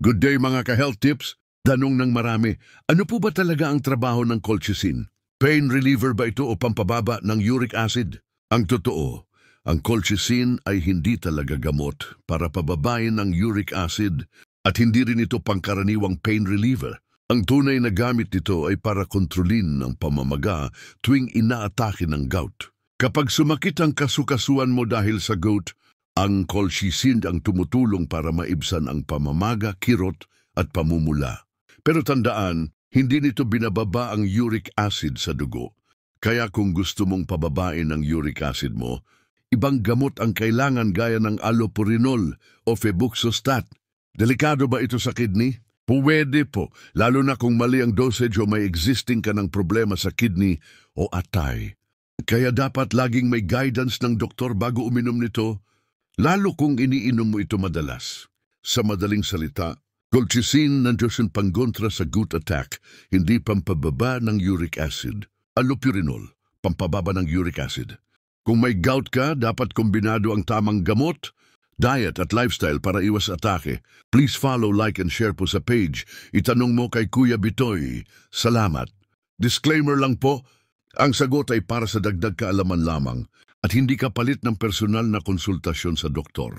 Good day mga ka-health tips. Tanong ng marami, ano po ba talaga ang trabaho ng colchicine? Pain reliever ba ito o pampababa ng uric acid? Ang totoo, ang colchicine ay hindi talaga gamot para pababain ang uric acid at hindi rin ito pangkaraniwang pain reliever. Ang tunay na gamit nito ay para kontrolin ang pamamaga tuwing inaatake ng gout. Kapag sumakit ang kasukasuan mo dahil sa gout, ang colchicine ang tumutulong para maibsan ang pamamaga, kirot at pamumula. Pero tandaan, hindi nito binababa ang uric acid sa dugo. Kaya kung gusto mong pababain ang uric acid mo, ibang gamot ang kailangan gaya ng allopurinol o febuxostat. Delikado ba ito sa kidney? Pwede po, lalo na kung mali ang dosage o may existing ka ng problema sa kidney o atay. Kaya dapat laging may guidance ng doktor bago uminom nito, lalo kung iniinom mo ito madalas. Sa madaling salita, colchicine nandiyan pangkontra sa gout attack, hindi pampababa ng uric acid. Allopurinol, pampababa ng uric acid. Kung may gout ka, dapat kombinado ang tamang gamot, diet at lifestyle para iwas atake. Please follow, like and share po sa page. Itanong mo kay Kuya Bitoy. Salamat. Disclaimer lang po, ang sagot ay para sa dagdag kaalaman lamang at hindi kapalit ng personal na konsultasyon sa doktor.